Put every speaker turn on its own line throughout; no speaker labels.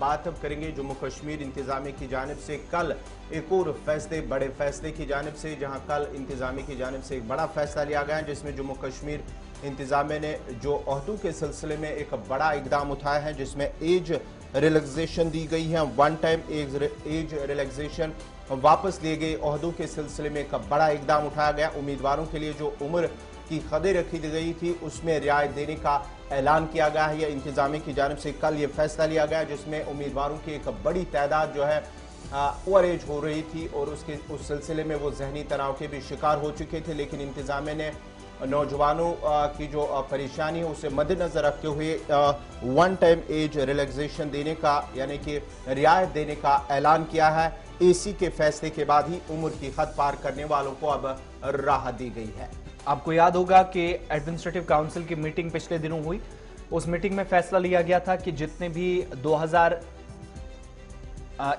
बात अब करेंगे जम्मू कश्मीर इंतजामिया की जानिब से कल एक और बड़े फैसले की जानिब से, जहां कल इंतजामिया की जानिब से एक बड़ा फैसला लिया गया है, जिसमें जम्मू कश्मीर इंतजामिया ने जो ओहदों के सिलसिले में एक बड़ा इकदाम उठाया है, जिसमें एज रिलैक्सेशन दी गई है। वन टाइम एज रिलैक्सेशन वापस लिए गए ओहदों के सिलसिले में एक बड़ा इकदाम उठाया गया। उम्मीदवारों के लिए जो उम्र की हदें रखी गई थी उसमें रियायत देने का ऐलान किया गया है। यह इंतजामिया की जानिब से कल ये फैसला लिया गया, जिसमें उम्मीदवारों की एक बड़ी तादाद जो है ओवर एज हो रही थी और उस सिलसिले में वो जहनी तनाव के भी शिकार हो चुके थे। लेकिन इंतजामिया ने नौजवानों की जो परेशानी है उसे मद्देनजर रखते हुए वन टाइम एज रिलैक्सेशन देने का, यानी कि रियायत देने का ऐलान किया है। एसी के फैसले के बाद ही उम्र की हद पार करने वालों को अब राहत दी गई है।
आपको याद होगा कि एडमिनिस्ट्रेटिव काउंसिल की मीटिंग पिछले दिनों हुई। उस मीटिंग में फैसला लिया गया था कि जितने भी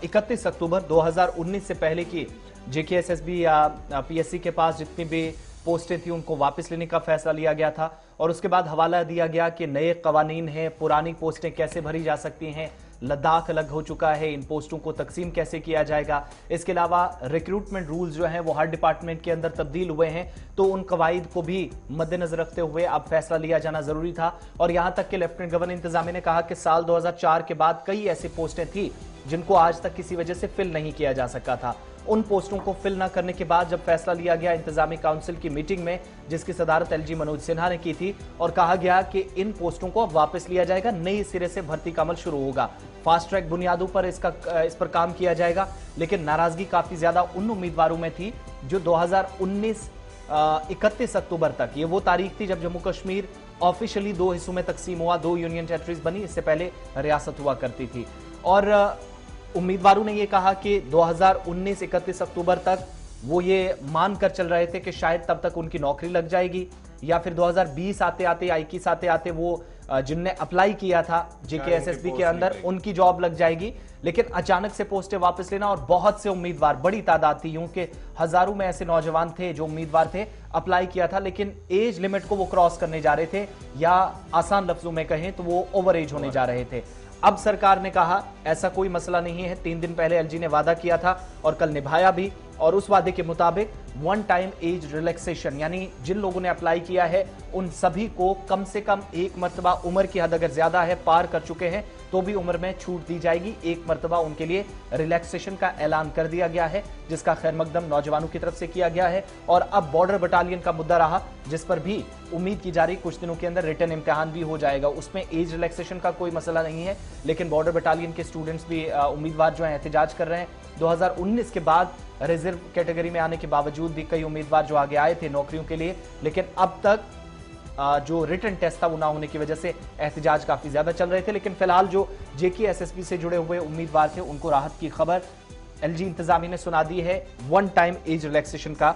31 अक्टूबर 2019 से पहले की जेकेएसएसबी या पीएससी के पास जितनी भी पोस्टें थी उनको वापस लेने का फैसला लिया गया था। और उसके बाद हवाला दिया गया कि नए कवानीन हैं, पुरानी पोस्टें कैसे भरी जा सकती हैं, लद्दाख अलग हो चुका है, इन पोस्टों को तकसीम कैसे किया जाएगा। इसके अलावा रिक्रूटमेंट रूल्स जो हैं वो हर डिपार्टमेंट के अंदर तब्दील हुए हैं, तो उन कवायद को भी मद्देनजर रखते हुए अब फैसला लिया जाना जरूरी था। और यहां तक कि लेफ्टिनेंट गवर्नर इंतजामिया ने कहा कि साल 2004 के बाद कई ऐसी पोस्टें थी जिनको आज तक किसी वजह से फिल नहीं किया जा सका था। उन पोस्टों को फिल न करने के बाद जब फैसला लिया गया इंतजामी काउंसिल की मीटिंग में, जिसकी सदारत एलजी मनोज सिन्हा ने की थी, और कहा गया कि इन पोस्टों को अब वापस लिया जाएगा, नए सिरे से भर्ती का अमल शुरू होगा, फास्ट ट्रैक बुनियादों पर इस पर काम किया जाएगा। लेकिन नाराजगी काफी ज्यादा उन उम्मीदवारों में थी जो 2019 31 अक्टूबर तक, ये वो तारीख थी जब जम्मू कश्मीर ऑफिशियली दो हिस्सों में तकसीम हुआ, 2 यूनियन टेरिटरीज बनी, इससे पहले रियासत हुआ करती थी। और उम्मीदवारों ने यह कहा कि 2019 31 अक्टूबर तक वो ये मानकर चल रहे थे कि शायद तब तक उनकी नौकरी लग जाएगी, या फिर 2020 आते आते 21 आते आते वो जिनने अप्लाई किया था जेकेएसएसबी के अंदर उनकी जॉब लग जाएगी। लेकिन अचानक से पोस्टें वापस लेना, और बहुत से उम्मीदवार, बड़ी तादाद थी, यूं के हजारों में ऐसे नौजवान थे जो उम्मीदवार थे, अप्लाई किया था, लेकिन एज लिमिट को वो क्रॉस करने जा रहे थे, या आसान लफ्जों में कहें तो वो ओवर एज होने जा रहे थे। अब सरकार ने कहा ऐसा कोई मसला नहीं है। 3 दिन पहले एलजी ने वादा किया था और कल निभाया भी, और उस वादे के मुताबिक वन टाइम एज रिलैक्सेशन, यानी जिन लोगों ने अप्लाई किया है उन सभी को कम से कम एक मरतबा उम्र की हद अगर ज्यादा है, पार कर चुके हैं, तो भी उम्र में छूट दी जाएगी। एक मरतबा उनके लिए रिलैक्सेशन का ऐलान कर दिया गया है, जिसका खैर मकदम नौजवानों की तरफ से किया गया है। और अब बॉर्डर बटालियन का मुद्दा रहा, जिस पर भी उम्मीद की जा रही कुछ दिनों के अंदर रिटर्न इम्तिहान भी हो जाएगा, उसमें एज रिलैक्सेशन का कोई मसला नहीं है। लेकिन बॉर्डर बटालियन के स्टूडेंट्स भी, उम्मीदवार जो है एहतजाज कर रहे हैं। 2019 के बाद रिजर्व कैटेगरी में आने के बावजूद भी कई उम्मीदवार जो आगे आए थे नौकरियों के लिए, लेकिन अब तक जो रिटन टेस्ट था वो ना होने की वजह से एहतजाज काफी ज्यादा चल रहे थे। लेकिन फिलहाल जो जेकेएसएसबी से जुड़े हुए उम्मीदवार थे उनको राहत की खबर एलजी इंतजामिया ने सुना दी है, वन टाइम एज रिलैक्सेशन का